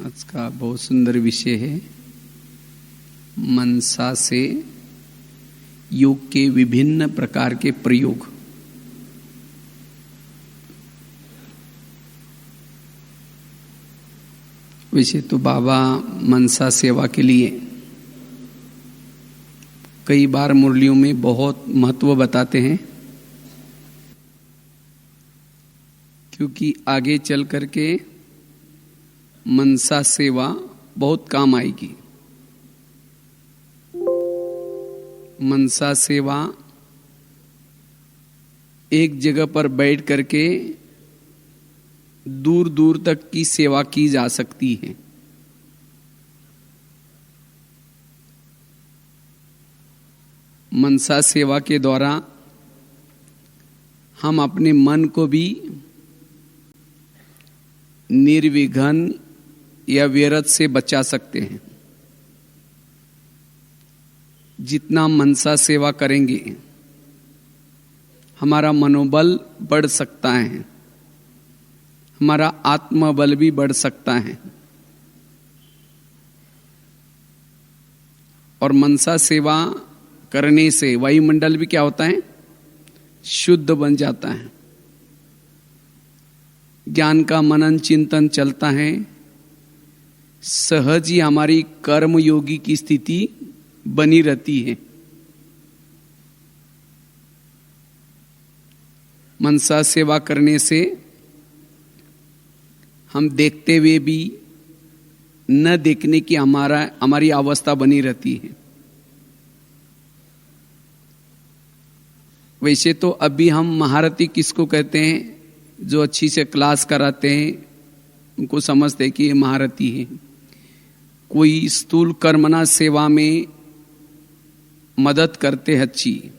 आज का बहुत सुंदर विषय है मनसा से योग के विभिन्न प्रकार के प्रयोग। वैसे तो बाबा मनसा सेवा के लिए कई बार मुरलियों में बहुत महत्व बताते हैं, क्योंकि आगे चल करके मनसा सेवा बहुत काम आएगी। मनसा सेवा एक जगह पर बैठ करके दूर दूर तक की सेवा की जा सकती है। मनसा सेवा के द्वारा हम अपने मन को भी निर्विघ्न या व्यर्थ से बचा सकते हैं। जितना मनसा सेवा करेंगे हमारा मनोबल बढ़ सकता है, हमारा आत्मबल भी बढ़ सकता है। और मनसा सेवा करने से वायुमंडल भी क्या होता है, शुद्ध बन जाता है। ज्ञान का मनन चिंतन चलता है, सहज ही हमारी कर्म योगी की स्थिति बनी रहती है। मनसा सेवा करने से हम देखते हुए भी न देखने की हमारी अवस्था बनी रहती है। वैसे तो अभी हम महारथी किसको कहते हैं? जो अच्छी से क्लास कराते हैं उनको समझते हैं कि ये महारथी है। कोई स्थूल कर्मना सेवा में मदद करते हैं अच्छी,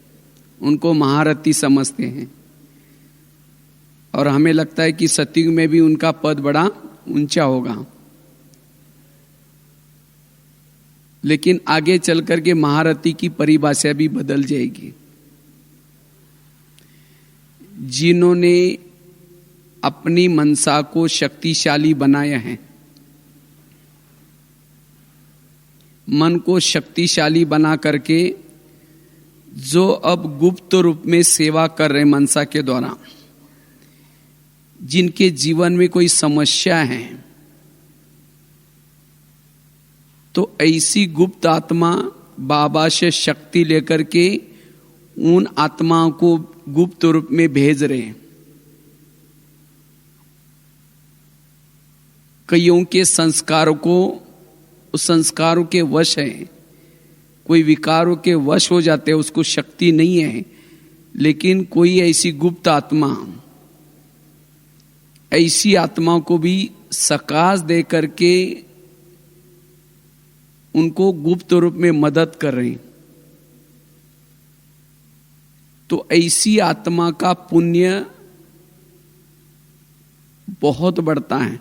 उनको महारथी समझते हैं। और हमें लगता है कि सतयुग में भी उनका पद बड़ा ऊंचा होगा। लेकिन आगे चल करके महारथी की परिभाषा भी बदल जाएगी। जिन्होंने अपनी मनसा को शक्तिशाली बनाया है, मन को शक्तिशाली बना करके जो अब गुप्त रूप में सेवा कर रहे मनसा के द्वारा, जिनके जीवन में कोई समस्या है, तो ऐसी गुप्त आत्मा बाबा से शक्ति लेकर के उन आत्माओं को गुप्त रूप में भेज रहे हैं। कईयों के संस्कारों को उस संस्कारों के वश है, कोई विकारों के वश हो जाते हैं, उसको शक्ति नहीं है। लेकिन कोई ऐसी गुप्त आत्मा, ऐसी आत्माओं को भी सकाश दे करके उनको गुप्त रूप में मदद कर रहे हैं। तो ऐसी आत्मा का पुण्य बहुत बढ़ता है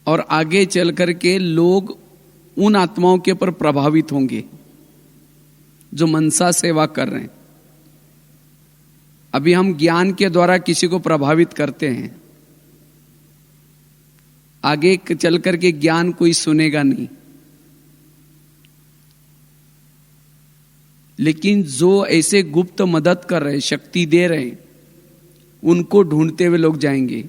और आगे चल करके लोग उन आत्माओं के ऊपर प्रभावित होंगे जो मनसा सेवा कर रहे हैं। अभी हम ज्ञान के द्वारा किसी को प्रभावित करते हैं, आगे चल करके ज्ञान कोई सुनेगा नहीं। लेकिन जो ऐसे गुप्त मदद कर रहे, शक्ति दे रहे, उनको ढूंढते हुए लोग जाएंगे।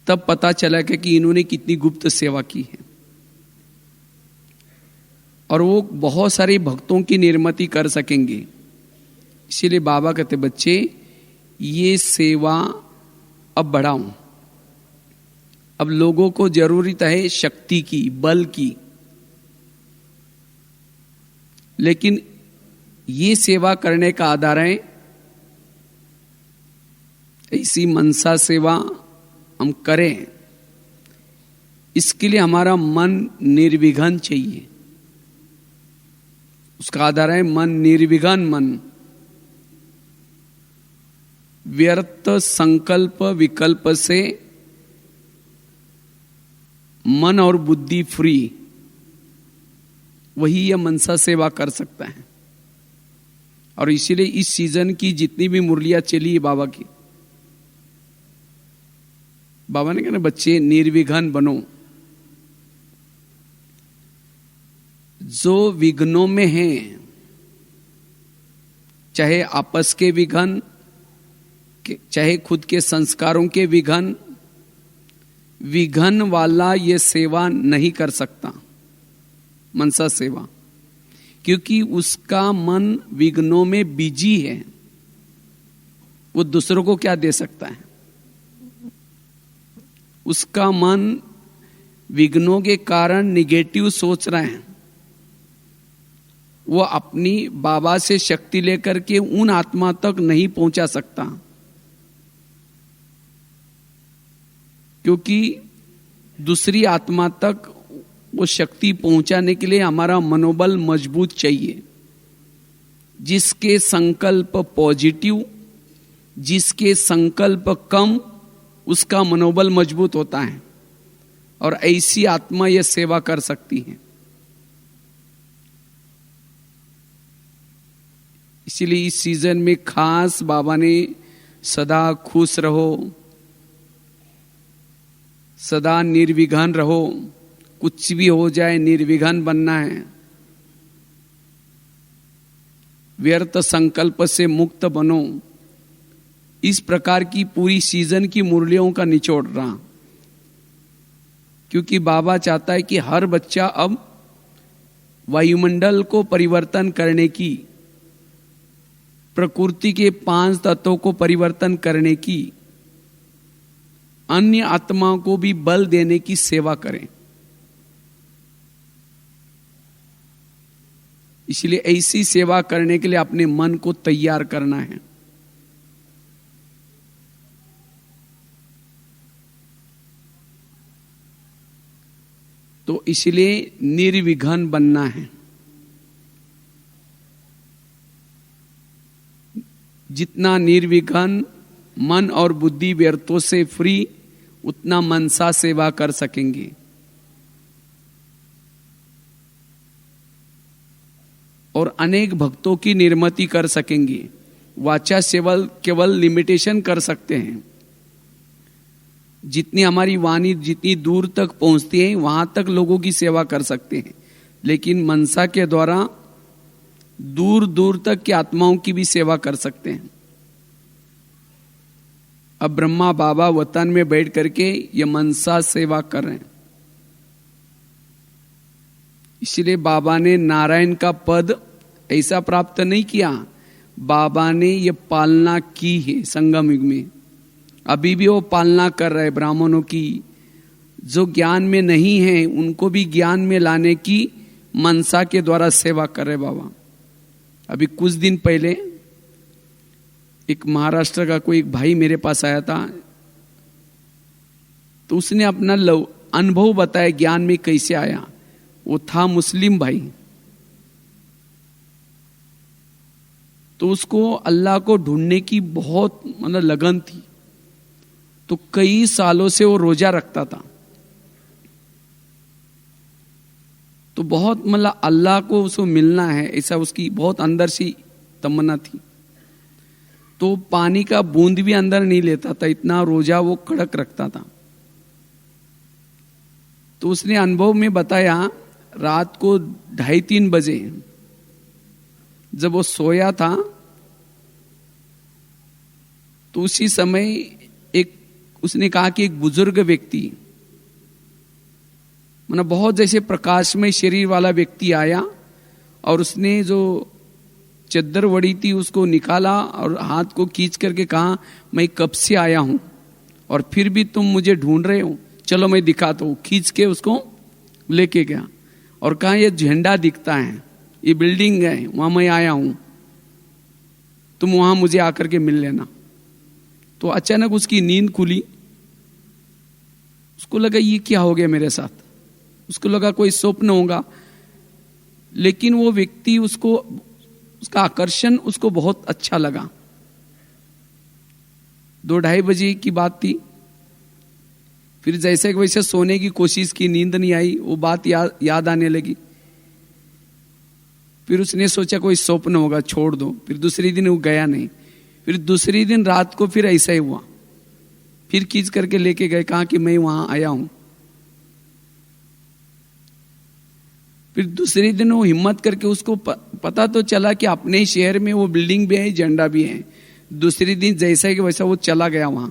तब पता चला कि इन्होंने कितनी गुप्त सेवा की है। और वो बहुत सारे भक्तों की निर्मिति कर सकेंगे। इसीलिए बाबा कहते, बच्चे ये सेवा अब बढ़ाओ। अब लोगों को जरूरत है शक्ति की, बल की, लेकिन ये सेवा करने का आधार है ऐसी मनसा सेवा हम करें। इसके लिए हमारा मन निर्विघ्न चाहिए। उसका आधार है मन निर्विघ्न मन, व्यर्थ संकल्प विकल्प से मन और बुद्धि फ्री, वही यह मनसा सेवा कर सकता है। और इसीलिए इस सीजन की जितनी भी मुरलियां चली है बाबा की, बाबा ने कहा ना बच्चे निर्विघ्न बनो। जो विघ्नों में हैं, चाहे आपस के विघ्न, चाहे खुद के संस्कारों के विघ्न, विघ्न वाला ये सेवा नहीं कर सकता, मनसा सेवा, क्योंकि उसका मन विघ्नों में बिजी है। वो दूसरों को क्या दे सकता है? उसका मन विघ्नों के कारण निगेटिव सोच रहे हैं। वो अपनी बाबा से शक्ति लेकर के उन आत्मा तक नहीं पहुंचा सकता, क्योंकि दूसरी आत्मा तक वो शक्ति पहुंचाने के लिए हमारा मनोबल मजबूत चाहिए। जिसके संकल्प पॉजिटिव, जिसके संकल्प कम, उसका मनोबल मजबूत होता है, और ऐसी आत्मा यह सेवा कर सकती है। इसीलिए इस सीजन में खास बाबा ने सदा खुश रहो, सदा निर्विघ्न रहो, कुछ भी हो जाए निर्विघ्न बनना है, व्यर्थ संकल्प से मुक्त बनो। इस प्रकार की पूरी सीजन की मुरलियों का निचोड़ रहा, क्योंकि बाबा चाहता है कि हर बच्चा अब वायुमंडल को परिवर्तन करने की, प्रकृति के 5 तत्वों को परिवर्तन करने की, अन्य आत्माओं को भी बल देने की सेवा करें। इसलिए ऐसी सेवा करने के लिए अपने मन को तैयार करना है। तो इसलिए निर्विघ्न बनना है। जितना निर्विघ्न मन और बुद्धि व्यर्थों से फ्री, उतना मनसा सेवा कर सकेंगे। और अनेक भक्तों की निर्मति कर सकेंगे। वाचा सेवा केवल लिमिटेशन कर सकते हैं। जितनी हमारी वाणी जितनी दूर तक पहुंचती है, वहां तक लोगों की सेवा कर सकते हैं, लेकिन मनसा के द्वारा दूर दूर तक की आत्माओं की भी सेवा कर सकते हैं। अब ब्रह्मा बाबा वतन में बैठ करके ये मनसा सेवा कर रहे हैं। इसलिए बाबा ने नारायण का पद ऐसा प्राप्त नहीं किया, बाबा ने ये पालना की है संगम युग में। अभी भी वो पालना कर रहे ब्राह्मणों की। जो ज्ञान में नहीं है उनको भी ज्ञान में लाने की मनसा के द्वारा सेवा कर रहे बाबा। अभी कुछ दिन पहले एक महाराष्ट्र का कोई एक भाई मेरे पास आया था, तो उसने अपना अनुभव बताया ज्ञान में कैसे आया। वो था मुस्लिम भाई, तो उसको अल्लाह को ढूंढने की बहुत लगन थी। तो कई सालों से वो रोजा रखता था। तो बहुत अल्लाह को उसको मिलना है, ऐसा उसकी बहुत अंदर से तमन्ना थी। तो पानी का बूंद भी अंदर नहीं लेता था, इतना रोजा वो कड़क रखता था। तो उसने अनुभव में बताया, रात को 2:30-3 बजे जब वो सोया था, तो उसी समय उसने कहा कि एक बुजुर्ग व्यक्ति, बहुत जैसे प्रकाशमय शरीर वाला व्यक्ति आया, और उसने जो चद्दर वड़ी थी उसको निकाला और हाथ को खींच करके कहा, मैं कब से आया हूं और फिर भी तुम मुझे ढूंढ रहे हो, चलो मैं दिखाता हूं। खींच के उसको लेके गया और कहा, यह झंडा दिखता है, ये बिल्डिंग है, वहां मैं आया हूं, तुम वहां मुझे आकर के मिल लेना। तो अचानक उसकी नींद खुली। उसको लगा ये क्या हो गया मेरे साथ, उसको लगा कोई स्वप्न होगा। लेकिन वो व्यक्ति उसका आकर्षण उसको बहुत अच्छा लगा। 2-2:30 बजे की बात थी। फिर जैसे वैसे सोने की कोशिश की, नींद नहीं आई, वो बात याद आने लगी। फिर उसने सोचा कोई स्वप्न होगा, छोड़ दो। फिर दूसरे दिन वो गया नहीं। फिर दूसरी दिन रात को फिर ऐसा ही हुआ। फिर खींच करके लेके गए, कहा कि मैं वहां आया हूं। फिर दूसरे दिन वो हिम्मत करके, उसको पता तो चला कि अपने शहर में वो बिल्डिंग भी है, झंडा भी है। दूसरे दिन जैसा कि वैसा वो चला गया वहां।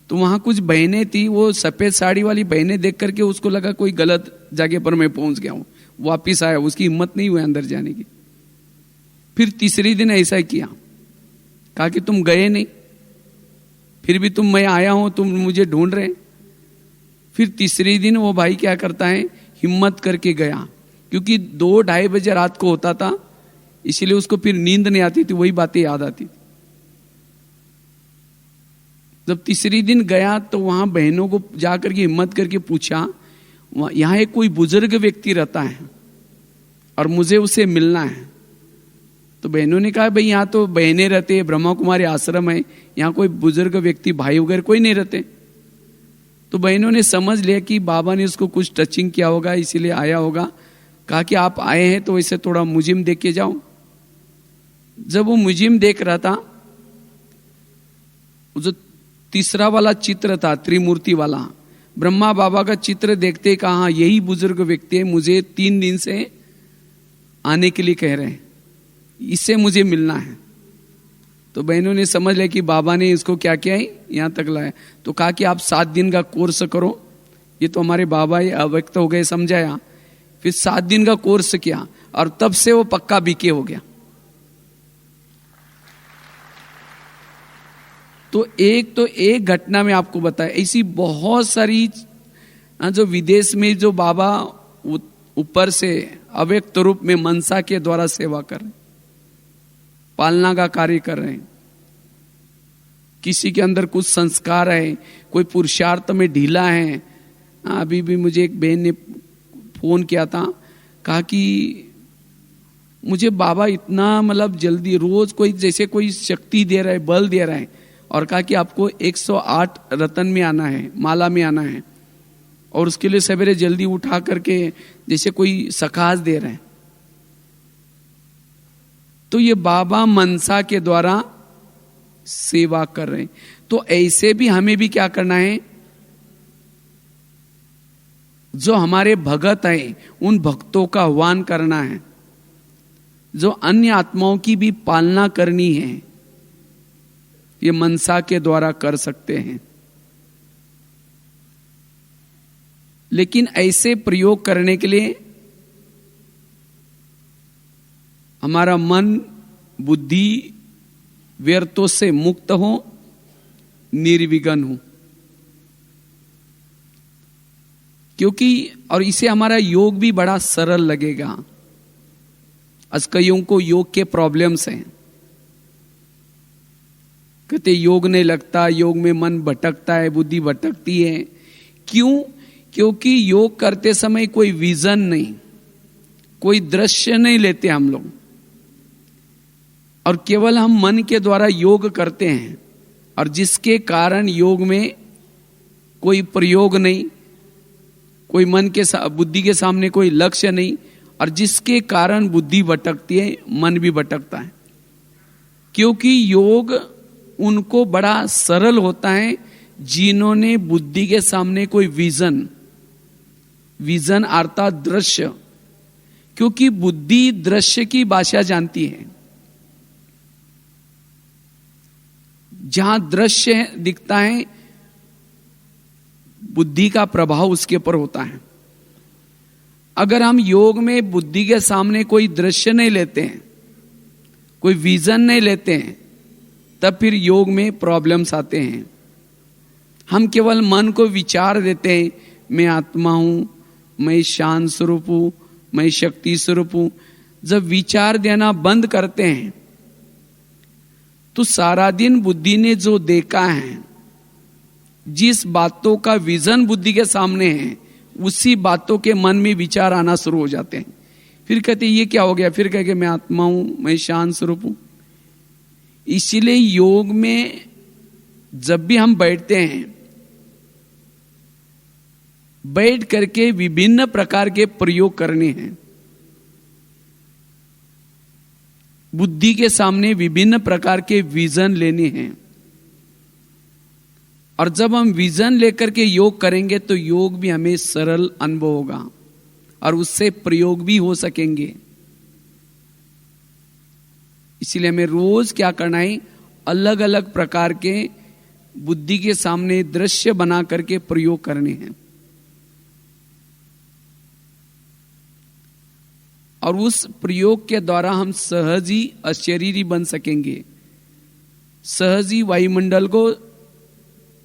तो वहां कुछ बहनें थी, वो सफेद साड़ी वाली बहनें देख करके उसको लगा कोई गलत जगह पर मैं पहुंच गया हूं। वापिस आया, उसकी हिम्मत नहीं हुई अंदर जाने की। फिर तीसरी दिन ऐसा किया, कहा कि तुम गए नहीं, फिर भी मैं आया हूं, तुम मुझे ढूंढ रहे। फिर तीसरी दिन वो भाई क्या करता है, हिम्मत करके गया, क्योंकि 2-2:30 बजे रात को होता था, इसीलिए उसको फिर नींद नहीं आती थी, वही बातें याद आती थी। जब तीसरी दिन गया तो वहां बहनों को जाकर के हिम्मत करके पूछा, यहां एक कोई बुजुर्ग व्यक्ति रहता है और मुझे उसे मिलना है। तो बहनों ने कहा, भाई यहाँ तो बहनें रहते हैं, ब्रह्मा कुमारी आश्रम है, यहाँ कोई बुजुर्ग व्यक्ति भाई वगैरह कोई नहीं रहते। तो बहनों ने समझ लिया कि बाबा ने उसको कुछ टचिंग किया होगा, इसीलिए आया होगा। कहा कि आप आए हैं तो वैसे थोड़ा म्यूजियम देख के जाओ। जब वो म्यूजियम देख रहा था, जो तीसरा वाला चित्र था, त्रिमूर्ति वाला, ब्रह्मा बाबा का चित्र देखते कहा, यही बुजुर्ग व्यक्ति है, मुझे 3 दिन से आने के लिए कह रहे हैं, इससे मुझे मिलना है। तो बहनों ने समझ लिया कि बाबा ने इसको क्या किया है, यहां तक लाया। तो कहा कि आप 7 दिन का कोर्स करो। ये तो हमारे बाबा ही अव्यक्त हो गए, समझाया। फिर 7 दिन का कोर्स किया और तब से वो पक्का बीके हो गया। तो एक घटना में आपको बताया, ऐसी बहुत सारी जो विदेश में जो बाबा ऊपर से अव्यक्त रूप में मनसा के द्वारा सेवा कर रहे, पालना का कार्य कर रहे हैं। किसी के अंदर कुछ संस्कार है, कोई पुरुषार्थ में ढीला है। अभी भी मुझे एक बहन ने फोन किया था, कहा कि मुझे बाबा इतना मतलब जल्दी रोज कोई जैसे कोई शक्ति दे रहा है, बल दे रहा है, और कहा कि आपको 108 रतन में आना है, माला में आना है, और उसके लिए सवेरे जल्दी उठा करके जैसे कोई सखास दे रहे हैं। तो ये बाबा मनसा के द्वारा सेवा कर रहे हैं। तो ऐसे भी हमें भी क्या करना है, जो हमारे भगत हैं उन भक्तों का आह्वान करना है, जो अन्य आत्माओं की भी पालना करनी है, ये मनसा के द्वारा कर सकते हैं। लेकिन ऐसे प्रयोग करने के लिए हमारा मन बुद्धि व्यर्थों से मुक्त हो, निर्विघ्न हो। क्योंकि और इसे हमारा योग भी बड़ा सरल लगेगा। आज कईयों को योग के प्रॉब्लम्स हैं, कहते योग नहीं लगता, योग में मन भटकता है, बुद्धि भटकती है। क्यों? क्योंकि योग करते समय कोई विजन नहीं, कोई दृश्य नहीं लेते हम लोग, और केवल हम मन के द्वारा योग करते हैं, और जिसके कारण योग में कोई प्रयोग नहीं, कोई मन के बुद्धि के सामने कोई लक्ष्य नहीं, और जिसके कारण बुद्धि भटकती है, मन भी भटकता है। क्योंकि योग उनको बड़ा सरल होता है जिन्होंने बुद्धि के सामने कोई विजन अर्थात दृश्य, क्योंकि बुद्धि दृश्य की भाषा जानती है। जहां दृश्य दिखता है, बुद्धि का प्रभाव उसके ऊपर होता है। अगर हम योग में बुद्धि के सामने कोई दृश्य नहीं लेते हैं, कोई विजन नहीं लेते हैं, तब फिर योग में प्रॉब्लम्स आते हैं। हम केवल मन को विचार देते हैं, मैं आत्मा हूं, मैं शांत स्वरूप हूं, मैं शक्ति स्वरूप हूं। जब विचार देना बंद करते हैं तो सारा दिन बुद्धि ने जो देखा है, जिस बातों का विजन बुद्धि के सामने है, उसी बातों के मन में विचार आना शुरू हो जाते हैं। फिर कहते ये क्या हो गया, फिर कहेंगे मैं आत्मा हूं, मैं शांत स्वरूप हूं। इसीलिए योग में जब भी हम बैठते हैं, बैठ करके विभिन्न प्रकार के प्रयोग करने हैं। बुद्धि के सामने विभिन्न प्रकार के विजन लेने हैं, और जब हम विजन लेकर के योग करेंगे तो योग भी हमें सरल अनुभव होगा और उससे प्रयोग भी हो सकेंगे। इसलिए हमें रोज क्या करना है, अलग अलग प्रकार के बुद्धि के सामने दृश्य बना करके प्रयोग करने हैं, और उस प्रयोग के द्वारा हम सहज ही अशरीरी बन सकेंगे, सहज ही वायुमंडल को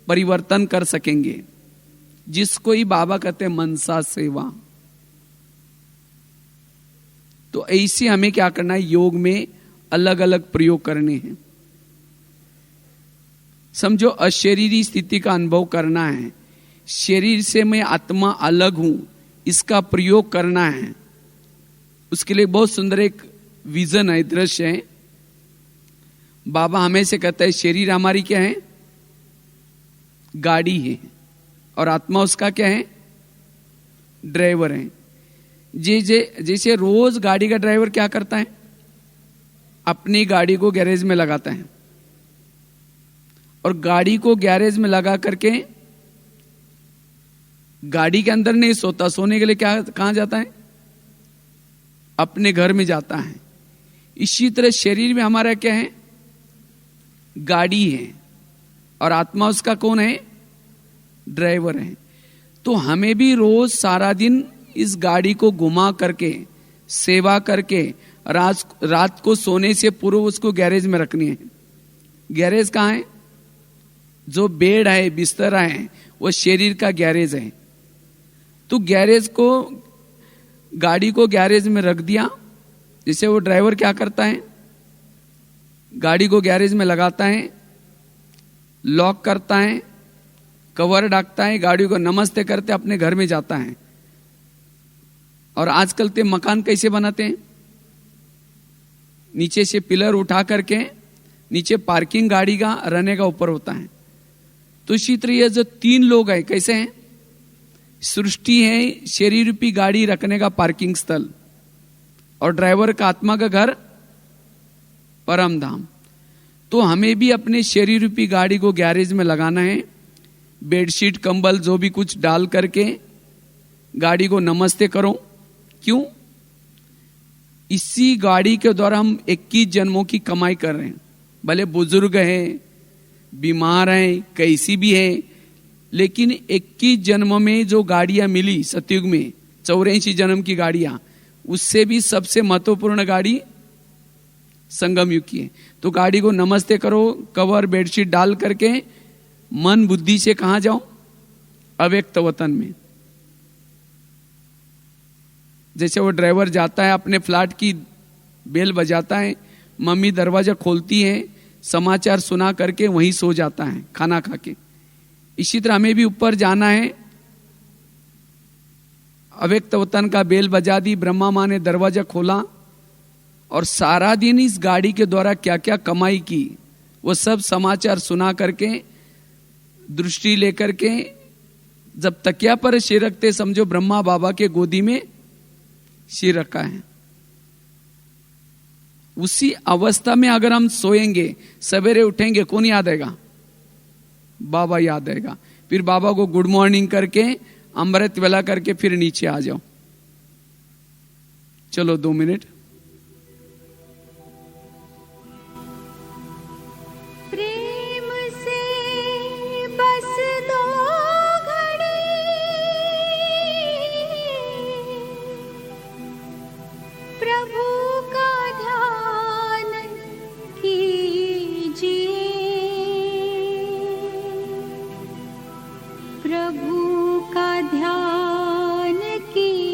परिवर्तन कर सकेंगे, जिसको ही बाबा कहते हैं मनसा सेवा। तो ऐसे हमें क्या करना है, योग में अलग अलग प्रयोग करने हैं। समझो अशरीरी स्थिति का अनुभव करना है, शरीर से मैं आत्मा अलग हूं, इसका प्रयोग करना है। उसके लिए बहुत सुंदर एक विजन है, दृश्य है। बाबा हमें से कहता है शरीर हमारी क्या है, गाड़ी है, और आत्मा उसका क्या है, ड्राइवर है। जैसे रोज गाड़ी का ड्राइवर क्या करता है, अपनी गाड़ी को गैरेज में लगाता है, और गाड़ी को गैरेज में लगा करके गाड़ी के अंदर नहीं सोता, सोने के लिए कहां जाता है, अपने घर में जाता है। इसी तरह शरीर में हमारा क्या है, गाड़ी है, और आत्मा उसका कौन है, ड्राइवर है। तो हमें भी रोज सारा दिन इस गाड़ी को घुमा करके सेवा करके रात को सोने से पूर्व उसको गैरेज में रखनी है। गैरेज कहाँ है, जो बेड है, बिस्तरा है, वो शरीर का गैरेज है। तो गैरेज को, गाड़ी को गैरेज में रख दिया। जैसे वो ड्राइवर क्या करता है, गाड़ी को गैरेज में लगाता है, लॉक करता है, कवर ढकता है, गाड़ी को नमस्ते करते अपने घर में जाता है। और आजकल ते मकान कैसे बनाते हैं, नीचे से पिलर उठा करके नीचे पार्किंग गाड़ी का रहने का ऊपर होता है। तो इसी तरह ये जो तीन लोग हैं कैसे हैं, सृष्टि है शरीर रूपी गाड़ी रखने का पार्किंग स्थल, और ड्राइवर का आत्मा का घर परम धाम। तो हमें भी अपने शरीर रूपी गाड़ी को गैरेज में लगाना है, बेडशीट कंबल जो भी कुछ डाल करके गाड़ी को नमस्ते करो। क्यों, इसी गाड़ी के द्वारा हम 21 जन्मों की कमाई कर रहे हैं। भले बुजुर्ग हैं, बीमार हैं, कैसी भी है, लेकिन 21 जन्म में जो गाड़ियां मिली सतयुग में, 84 जन्म की गाड़ियां, उससे भी सबसे महत्वपूर्ण गाड़ी संगम युग की है। तो गाड़ी को नमस्ते करो, कवर बेडशीट डाल करके मन बुद्धि से कहां जाओ, अव्यक्त वतन में। जैसे वो ड्राइवर जाता है अपने फ्लैट की बेल बजाता है, मम्मी दरवाजा खोलती है, समाचार सुना करके वहीं सो जाता है खाना खा के। इसी तरह हमें भी ऊपर जाना है, अव्यक्त वतन का बेल बजा दी, ब्रह्मा माँ ने दरवाजा खोला, और सारा दिन इस गाड़ी के द्वारा क्या क्या कमाई की वो सब समाचार सुना करके दृष्टि लेकर के जब तकिया पर सिर रखते, समझो ब्रह्मा बाबा के गोदी में सिर रखा है। उसी अवस्था में अगर हम सोएंगे, सवेरे उठेंगे, कौन याद आएगा, बाबा याद आएगा। फिर बाबा को गुड मॉर्निंग करके अमृत वेला करके फिर नीचे आ जाओ। चलो 2 मिनट। प्रेम से बस 2 घड़ी प्रभु का ध्यान कीजिए, प्रभु का ध्यान कीजिए।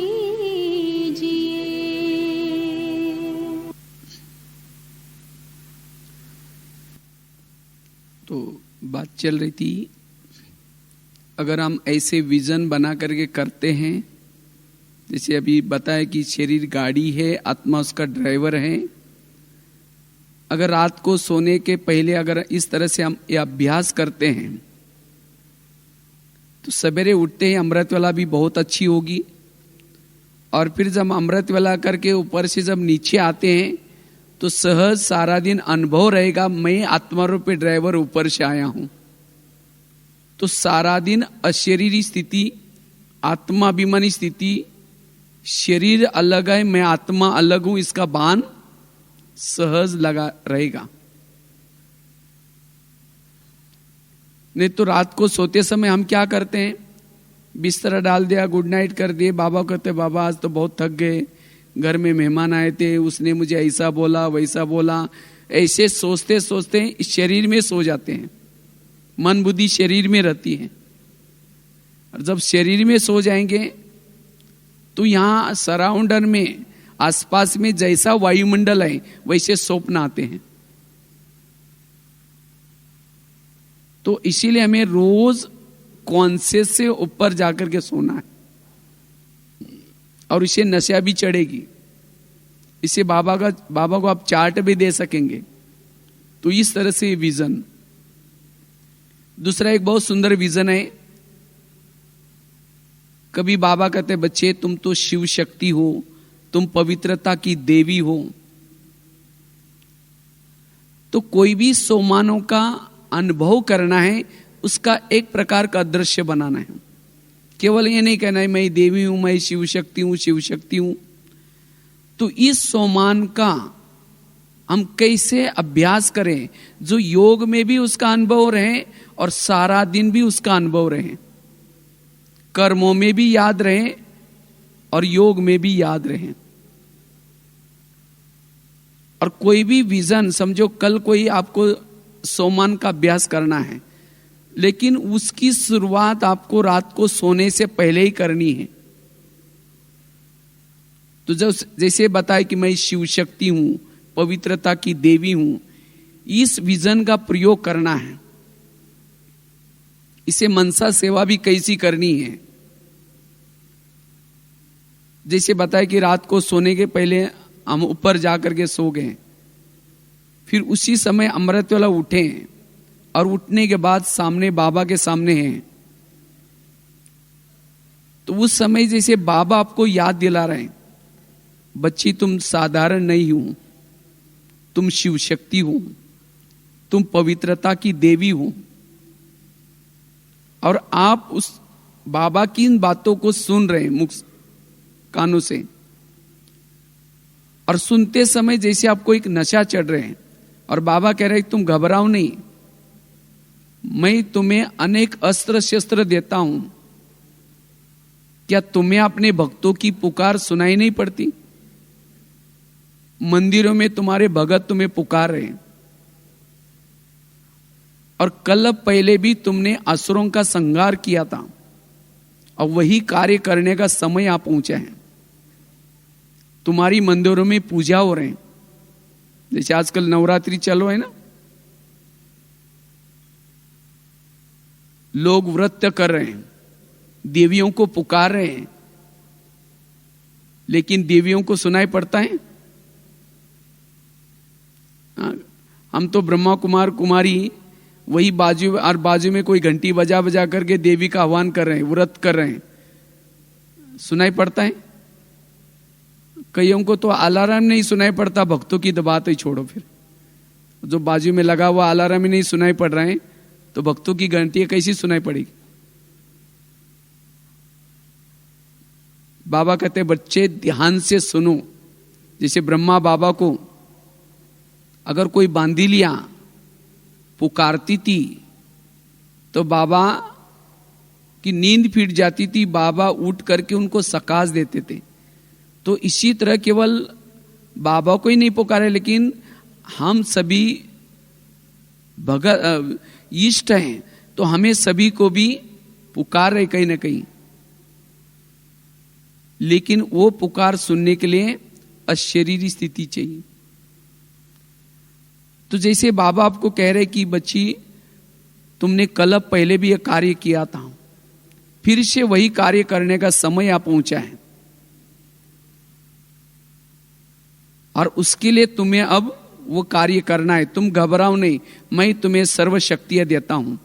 तो बात चल रही थी, अगर हम ऐसे विजन बना करके करते हैं, जैसे अभी बताया कि शरीर गाड़ी है, आत्मा उसका ड्राइवर है। अगर रात को सोने के पहले अगर इस तरह से हम ये अभ्यास करते हैं तो सवेरे उठते ही अमृत वाला भी बहुत अच्छी होगी। और फिर जब अमृत वाला करके ऊपर से जब नीचे आते हैं तो सहज सारा दिन अनुभव रहेगा, मैं आत्मारूपी ड्राइवर ऊपर से आया हूं। तो सारा दिन अशरीरी स्थिति, आत्माभिमानी स्थिति, शरीर अलग है, मैं आत्मा अलग हूं, इसका भान सहज लगा रहेगा। नहीं तो रात को सोते समय हम क्या करते हैं, बिस्तर डाल दिया, गुड नाइट कर दिए, बाबा कहते बाबा आज तो बहुत थक गए, घर में मेहमान आए थे, उसने मुझे ऐसा बोला वैसा बोला, ऐसे सोचते सोचते शरीर में सो जाते हैं। मन बुद्धि शरीर में रहती है, और जब शरीर में सो जाएंगे तो यहाँ सराउंडर में आसपास में जैसा वायुमंडल है वैसे स्वप्न आते हैं। तो इसीलिए हमें रोज कॉन्शियस से ऊपर जाकर के सोना है, और इसे नशा भी चढ़ेगी। इसे बाबा को आप चार्ट भी दे सकेंगे। तो इस तरह से विजन। दूसरा एक बहुत सुंदर विजन है। कभी बाबा कहते बच्चे तुम तो शिव शक्ति हो, तुम पवित्रता की देवी हो। तो कोई भी सोमानों का अनुभव करना है, उसका एक प्रकार का दृश्य बनाना है। केवल ये नहीं कहना है मैं देवी हूं, मैं शिव शक्ति हूं, शिव शक्ति हूं। तो इस सोमान का हम कैसे अभ्यास करें जो योग में भी उसका अनुभव रहे और सारा दिन भी उसका अनुभव रहे, कर्मों में भी याद रहे और योग में भी याद रहे। और कोई भी विजन, समझो कल कोई आपको सोमान का अभ्यास करना है, लेकिन उसकी शुरुआत आपको रात को सोने से पहले ही करनी है। तो जब जैसे बताए कि मैं शिव शक्ति हूं, पवित्रता की देवी हूं, इस विजन का प्रयोग करना है। इसे मनसा सेवा भी कैसी करनी है। जैसे बताए कि रात को सोने के पहले हम ऊपर जाकर के सो गए, फिर उसी समय अमृत वाला उठे, और उठने के बाद सामने बाबा के सामने हैं, तो उस समय जैसे बाबा आपको याद दिला रहे हैं, बच्ची तुम साधारण नहीं हो, तुम शिव शक्ति हो, तुम पवित्रता की देवी हो। और आप उस बाबा की इन बातों को सुन रहे हैं मुख कानों से, और सुनते समय जैसे आपको एक नशा चढ़ रहे हैं, और बाबा कह रहे हैं तुम घबराओ नहीं, मैं तुम्हें अनेक अस्त्र शस्त्र देता हूं। क्या तुम्हें अपने भक्तों की पुकार सुनाई नहीं पड़ती? मंदिरों में तुम्हारे भगत तुम्हें पुकार रहे हैं, और कल पहले भी तुमने असुरों का संहार किया था, और वही कार्य करने का समय आ पहुंचा है। तुम्हारी मंदिरों में पूजा हो रहे हैं, जैसे आजकल नवरात्रि चलो है ना, लोग व्रत कर रहे हैं, देवियों को पुकार रहे हैं, लेकिन देवियों को सुनाई पड़ता है? हम तो ब्रह्मा कुमार कुमारी वही बाजू में कोई घंटी बजा बजा करके देवी का आह्वान कर रहे हैं, व्रत कर रहे हैं, सुनाई पड़ता है? कईयों को तो अलार्म नहीं सुनाई पड़ता, भक्तों की तो बात ही छोड़ो। फिर जो बाजू में लगा हुआ अलार्म ही नहीं सुनाई पड़ रहे हैं, तो भक्तों की घंटी कैसी सुनाई पड़ेगी? बाबा कहते बच्चे ध्यान से सुनो। जैसे ब्रह्मा बाबा को अगर कोई बांधी लिया पुकारती थी तो बाबा की नींद फिट जाती थी, बाबा उठ करके उनको सकाश देते थे। तो इसी तरह केवल बाबा को ही नहीं पुकारे, लेकिन हम सभी भगत इष्ट हैं, तो हमें सभी को भी पुकार रहे कहीं ना कहीं, लेकिन वो पुकार सुनने के लिए अशरीरी स्थिति चाहिए। तो जैसे बाबा आपको कह रहे कि बच्ची तुमने कल पहले भी यह कार्य किया था, फिर से वही कार्य करने का समय आ पहुंचा है, और उसके लिए तुम्हें अब वो कार्य करना है। तुम घबराओ नहीं, मैं तुम्हें सर्व शक्तियां देता हूं।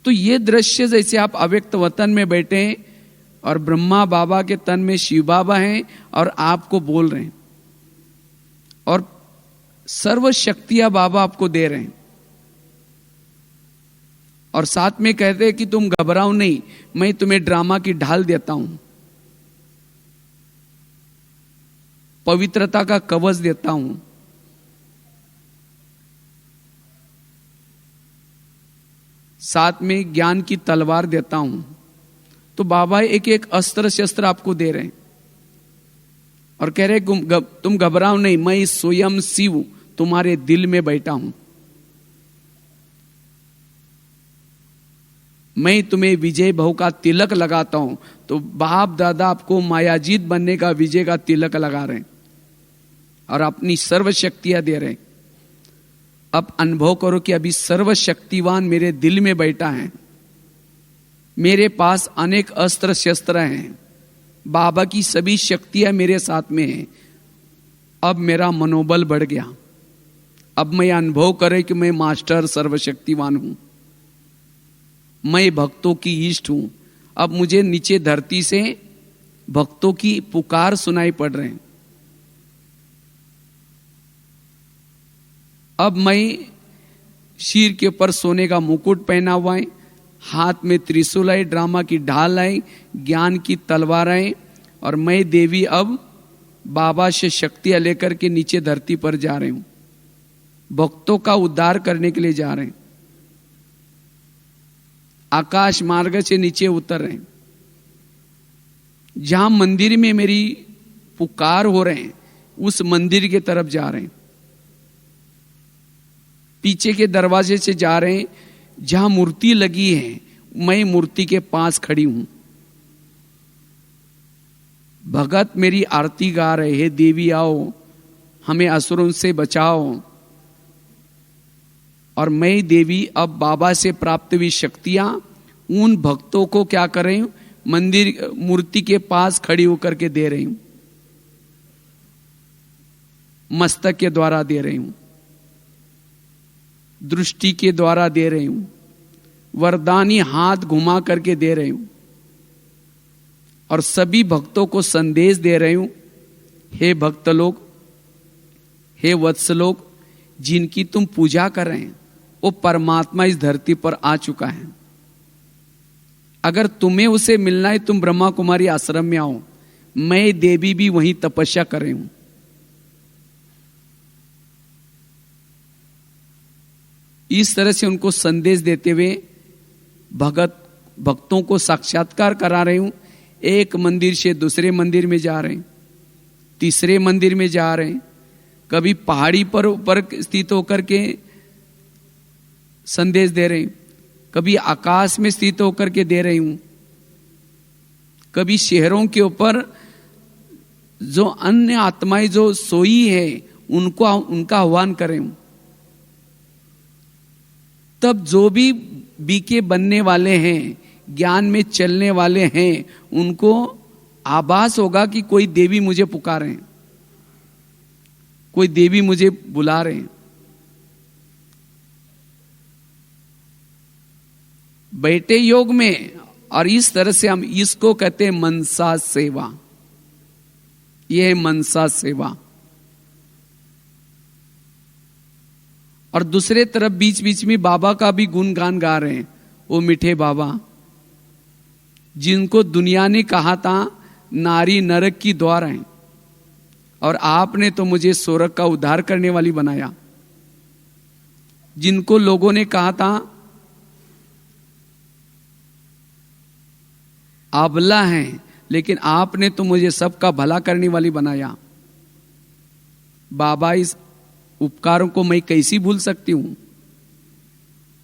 तो ये दृश्य जैसे आप अव्यक्त वतन में बैठे हैं और ब्रह्मा बाबा के तन में शिव बाबा हैं और आपको बोल रहे हैं, और सर्व शक्तियां बाबा आपको दे रहे हैं और साथ में कहते हैं कि तुम घबराओ नहीं, मैं तुम्हें ड्रामा की ढाल देता हूं, पवित्रता का कवच देता हूं, साथ में ज्ञान की तलवार देता हूं। तो बाबा एक एक अस्त्र शस्त्र आपको दे रहे हैं और कह रहे तुम घबराओ नहीं, मैं स्वयं शिव तुम्हारे दिल में बैठा हूं, मैं तुम्हें विजय भव का तिलक लगाता हूं। तो बाप दादा आपको मायाजीत बनने का विजय का तिलक लगा रहे हैं और अपनी सर्व शक्तियां दे रहे हैं। अब अनुभव करो कि अभी सर्वशक्तिवान मेरे दिल में बैठा है, मेरे पास अनेक अस्त्र शस्त्र हैं, बाबा की सभी शक्तियां मेरे साथ में हैं। अब मेरा मनोबल बढ़ गया, अब मैं अनुभव करे कि मैं मास्टर सर्वशक्तिवान हूं, मैं भक्तों की इष्ट हूं। अब मुझे नीचे धरती से भक्तों की पुकार सुनाई पड़ रहे हैं। अब मैं शीर के ऊपर सोने का मुकुट पहना हुआ है, हाथ में त्रिशूल है, ड्रामा की ढाल है, ज्ञान की तलवार है और मैं देवी अब बाबा से शक्तियां लेकर के नीचे धरती पर जा रहे हूं, भक्तों का उद्धार करने के लिए जा रहे हैं। आकाश मार्ग से नीचे उतर रहे हैं, जहां मंदिर में मेरी पुकार हो रहे हैं उस मंदिर की तरफ जा रहे हैं, पीछे के दरवाजे से जा रहे हैं, जहां मूर्ति लगी है मैं मूर्ति के पास खड़ी हूं। भगत मेरी आरती गा रहे हैं, देवी आओ हमें असुरों से बचाओ। और मैं देवी अब बाबा से प्राप्त हुई शक्तियां उन भक्तों को क्या कर रही हूं, मंदिर मूर्ति के पास खड़ी होकर के दे रही हूं, मस्तक के द्वारा दे रही हूं, दृष्टि के द्वारा दे रही हूं, वरदानी हाथ घुमा करके दे रही हूं और सभी भक्तों को संदेश दे रही हूं, हे भक्त लोग, हे वत्स लोग, जिनकी तुम पूजा कर रहे हैं वो परमात्मा इस धरती पर आ चुका है। अगर तुम्हें उसे मिलना है तुम ब्रह्मा कुमारी आश्रम में आओ, मैं देवी भी वहीं तपस्या कर रही हूं। इस तरह से उनको संदेश देते हुए भक्तों को साक्षात्कार करा रही हूं। एक मंदिर से दूसरे मंदिर में जा रहे हैं, तीसरे मंदिर में जा रहे हैं, कभी पहाड़ी पर ऊपर स्थित होकर के संदेश दे रहे हैं, कभी आकाश में स्थित होकर के दे रही हूं, कभी शहरों के ऊपर जो अन्य आत्माएं जो सोई है उनका आह्वान कर रही हूं। तब जो भी बीके बनने वाले हैं, ज्ञान में चलने वाले हैं, उनको आभास होगा कि कोई देवी मुझे पुकार रहे हैं, कोई देवी मुझे बुला रहे हैं। बैठे योग में, और इस तरह से हम इसको कहते हैं मनसा सेवा। यह है मनसा सेवा। और दूसरे तरफ बीच बीच में बाबा का भी गुणगान गा रहे हैं, वो मीठे बाबा जिनको दुनिया ने कहा था नारी नरक की द्वार है, और आपने तो मुझे स्वर्ग का उद्धार करने वाली बनाया। जिनको लोगों ने कहा था अबला है, लेकिन आपने तो मुझे सबका भला करने वाली बनाया। बाबा इस उपकारों को मैं कैसी भूल सकती हूं।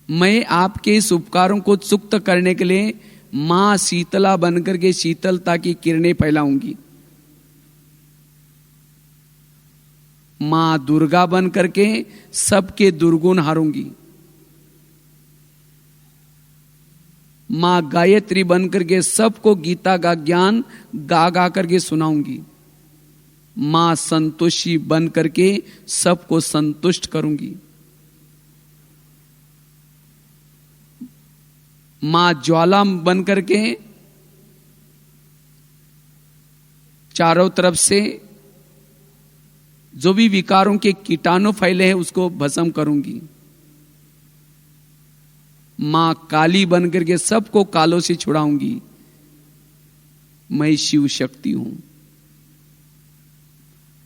मैं आपके इस उपकारों को सुक्त करने के लिए मां शीतला बनकर के शीतलता की किरणें फैलाऊंगी, मां दुर्गा बन करके सबके दुर्गुण हारूंगी, मां गायत्री बन करके सबको गीता का ज्ञान गा गा करके सुनाऊंगी, मां संतोषी बन करके सबको संतुष्ट करूंगी, मां ज्वाला बन करके चारों तरफ से जो भी विकारों के कीटाणु फैले हैं उसको भस्म करूंगी। मां काली बन करके सबको कालों से छुड़ाऊंगी। मैं शिव शक्ति हूं।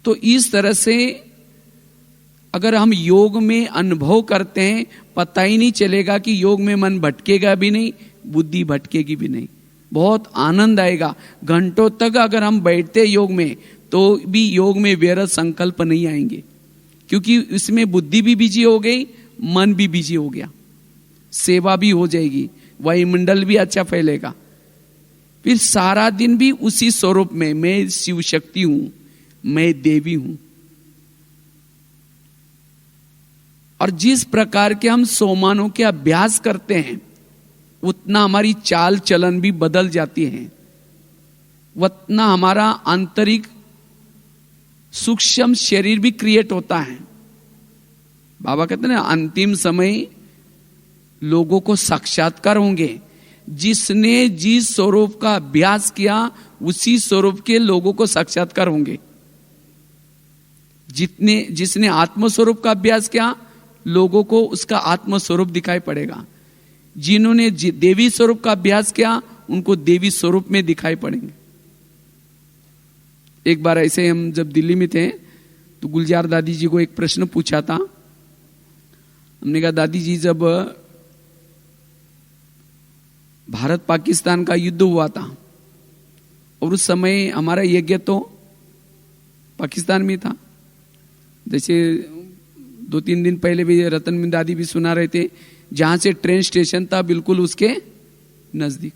तो इस तरह से अगर हम योग में अनुभव करते हैं, पता ही नहीं चलेगा कि योग में मन भटकेगा भी नहीं, बुद्धि भटकेगी भी नहीं, बहुत आनंद आएगा। घंटों तक अगर हम बैठते योग में तो भी योग में व्यर्थ संकल्प नहीं आएंगे, क्योंकि इसमें बुद्धि भी बिजी हो गई, मन भी बिजी हो गया, सेवा भी हो जाएगी, वायुमंडल भी अच्छा फैलेगा। फिर सारा दिन भी उसी स्वरूप में, मैं शिव शक्ति हूं, मैं देवी हूं। और जिस प्रकार के हम सोमानों के अभ्यास करते हैं उतना हमारी चाल चलन भी बदल जाती है, उतना हमारा आंतरिक सूक्ष्म शरीर भी क्रिएट होता है। बाबा कहते हैं ना, अंतिम समय लोगों को साक्षात्कार होंगे। जिसने जिस स्वरूप का अभ्यास किया उसी स्वरूप के लोगों को साक्षात्कार होंगे। जिसने आत्मस्वरूप का अभ्यास किया लोगों को उसका आत्मस्वरूप दिखाई पड़ेगा। जिन्होंने देवी स्वरूप का अभ्यास किया उनको देवी स्वरूप में दिखाई पड़ेंगे। एक बार ऐसे हम जब दिल्ली में थे तो गुलजार दादी जी को एक प्रश्न पूछा था। हमने कहा, दादी जी जब भारत पाकिस्तान का युद्ध हुआ था और उस समय हमारा यज्ञ तो पाकिस्तान में था, जैसे 2-3 दिन पहले भी रतन दादी भी सुना रहे थे, जहां से ट्रेन स्टेशन था बिल्कुल उसके नजदीक,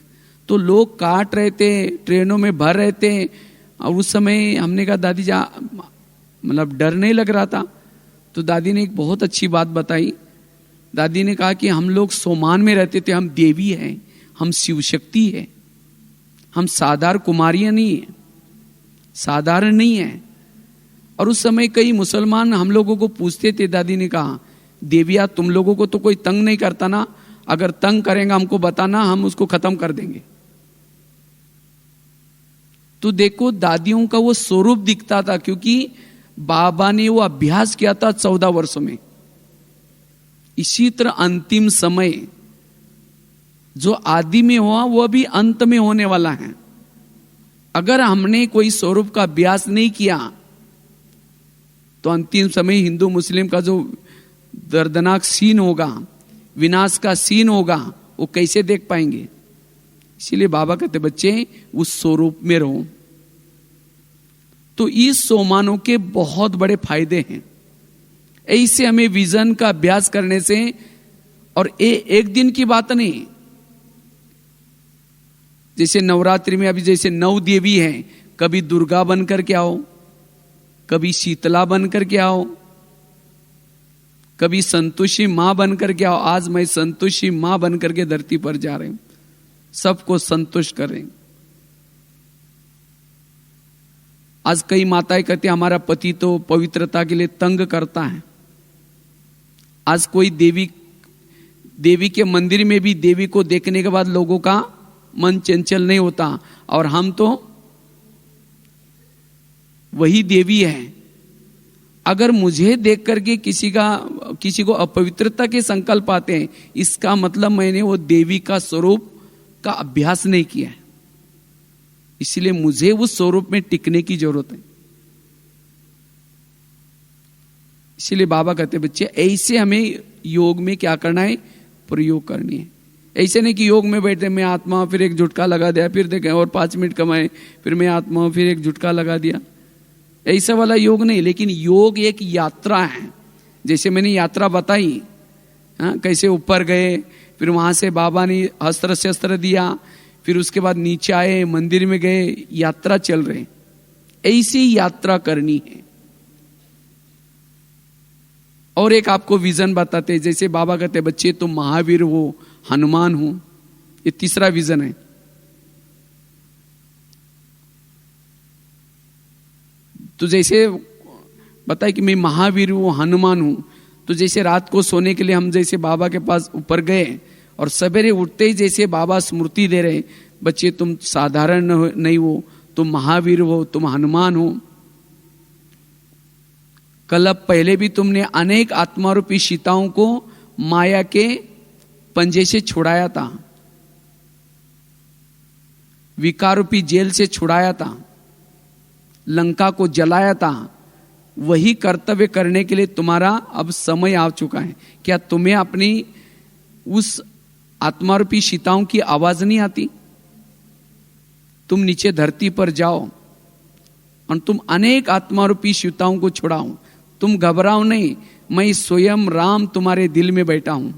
तो लोग काट रहे थे, ट्रेनों में भर रहे थे। और उस समय हमने कहा, दादी जी मतलब डर नहीं लग रहा था? तो दादी ने एक बहुत अच्छी बात बताई। दादी ने कहा कि हम लोग सोमान में रहते थे, हम देवी हैं, हम शिव शक्ति है, हम साधारण कुमारियां नहीं है, साधारण नहीं है। और उस समय कई मुसलमान हम लोगों को पूछते थे, दादी ने कहा, देविया तुम लोगों को तो कोई तंग नहीं करता ना? अगर तंग करेंगे हमको बताना, हम उसको खत्म कर देंगे। तो देखो दादियों का वो स्वरूप दिखता था, क्योंकि बाबा ने वो अभ्यास किया था 14 वर्षों में। इसी तरह अंतिम समय जो आदि में हुआ वो भी अंत में होने वाला है। अगर हमने कोई स्वरूप का अभ्यास नहीं किया तो अंतिम समय हिंदू मुस्लिम का जो दर्दनाक सीन होगा, विनाश का सीन होगा, वो कैसे देख पाएंगे? इसीलिए बाबा कहते बच्चे उस स्वरूप में रहो। तो इस सोमानों के बहुत बड़े फायदे हैं। ऐसे हमें विजन का अभ्यास करने से, और एक दिन की बात नहीं, जैसे नवरात्रि में अभी जैसे 9 देवी हैं, कभी दुर्गा बन करके आओ, कभी शीतला बन करके आओ, कभी संतोषी मां बन करके आओ। आज मैं संतोषी मां बन करके धरती पर जा रही हूं, सबको संतुष्ट कर रही हूं। आज कई माताएं कहती हैं हमारा पति तो पवित्रता के लिए तंग करता है। आज कोई देवी के मंदिर में भी देवी को देखने के बाद लोगों का मन चंचल नहीं होता, और हम तो वही देवी है। अगर मुझे देख करके किसी को अपवित्रता के संकल्प आते हैं, इसका मतलब मैंने वो देवी का स्वरूप का अभ्यास नहीं किया है, इसलिए मुझे उस स्वरूप में टिकने की जरूरत है। इसलिए बाबा कहते बच्चे ऐसे हमें योग में क्या करना है, प्रयोग करनी है। ऐसे नहीं कि योग में बैठे मैं आत्मा, फिर एक झुटका लगा दिया, फिर देखें और 5 मिनट कमाए, फिर मैं आत्मा, फिर एक झुटका लगा दिया। ऐसा वाला योग नहीं, लेकिन योग एक यात्रा है। जैसे मैंने यात्रा बताई, कैसे ऊपर गए, फिर वहां से बाबा ने अस्त्र शस्त्र दिया, फिर उसके बाद नीचे आए, मंदिर में गए, यात्रा चल रहे। ऐसी यात्रा करनी है। और एक आपको विजन बताते, जैसे बाबा कहते बच्चे तुम महावीर हो, हनुमान हो, ये तीसरा विजन है। तो जैसे बताए कि मैं महावीर हूं, हनुमान हूं, तो जैसे रात को सोने के लिए हम जैसे बाबा के पास ऊपर गए और सवेरे उठते ही जैसे बाबा स्मृति दे रहे, बच्चे तुम साधारण नहीं हो, तुम महावीर हो, तुम हनुमान हो। कल्प पहले भी तुमने अनेक आत्मा रूपी सीताओं को माया के पंजे से छुड़ाया था, विकार रूपी जेल से छुड़ाया था, लंका को जलाया था। वही कर्तव्य करने के लिए तुम्हारा अब समय आ चुका है। क्या तुम्हें अपनी उस आत्मा रूपी सीताओं की आवाज नहीं आती? तुम नीचे धरती पर जाओ और तुम अनेक आत्मा रूपी सीताओं को छुड़ाओ। तुम घबराओ नहीं, मैं स्वयं राम तुम्हारे दिल में बैठा हूं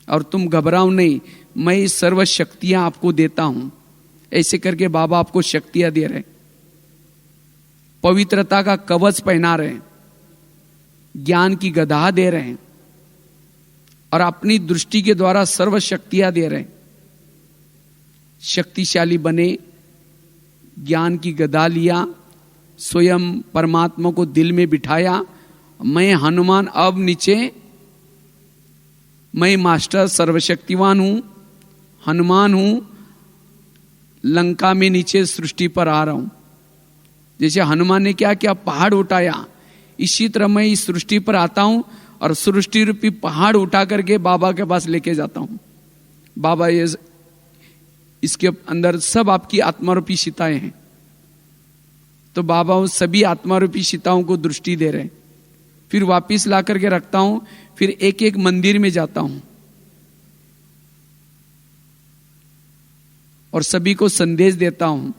और तुम घबराओ नहीं, मैं सर्व शक्तियां आपको देता हूं। ऐसे करके बाबा आपको शक्तियां दे रहे, पवित्रता का कवच पहना रहे, ज्ञान की गदा दे रहे हैं और अपनी दृष्टि के द्वारा सर्व शक्तियां दे रहे हैं। शक्तिशाली बने, ज्ञान की गदा लिया, स्वयं परमात्मा को दिल में बिठाया। मैं हनुमान अब नीचे, मैं मास्टर सर्वशक्तिवान हूं, हनुमान हूं, लंका में नीचे सृष्टि पर आ रहा हूं। जैसे हनुमान ने क्या किया, पहाड़ उठाया, इसी तरह मैं इस सृष्टि पर आता हूं और सृष्टि रूपी पहाड़ उठा करके बाबा के पास लेके जाता हूं। बाबा ये इसके अंदर सब आपकी आत्मा रूपी सीताएं हैं। तो बाबा उस सभी आत्मा रूपी सीताओं को दृष्टि दे रहे, फिर वापिस ला करके रखता हूं, फिर एक एक मंदिर में जाता हूं और सभी को संदेश देता हूं।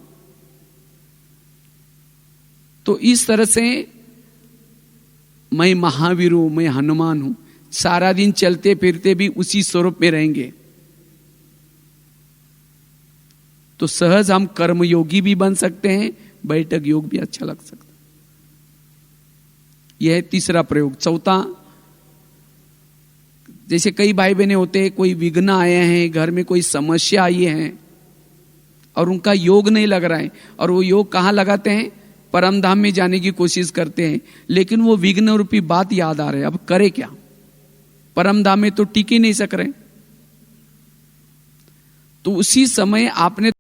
तो इस तरह से मैं महावीर हूं, मैं हनुमान हूं। सारा दिन चलते फिरते भी उसी स्वरूप में रहेंगे तो सहज हम कर्मयोगी भी बन सकते हैं, बैठक योग भी अच्छा लग सकता है। यह है तीसरा प्रयोग। चौथा, जैसे कई भाई बहने होते हैं, कोई विघ्न आए हैं, घर में कोई समस्या आई है और उनका योग नहीं लग रहा है, और वो योग कहाँ लगाते हैं, परम धाम में जाने की कोशिश करते हैं, लेकिन वो विघ्न रूपी बात याद आ रहे, अब करे क्या, परम धाम में तो टिक ही नहीं सक रहे। तो उसी समय आपने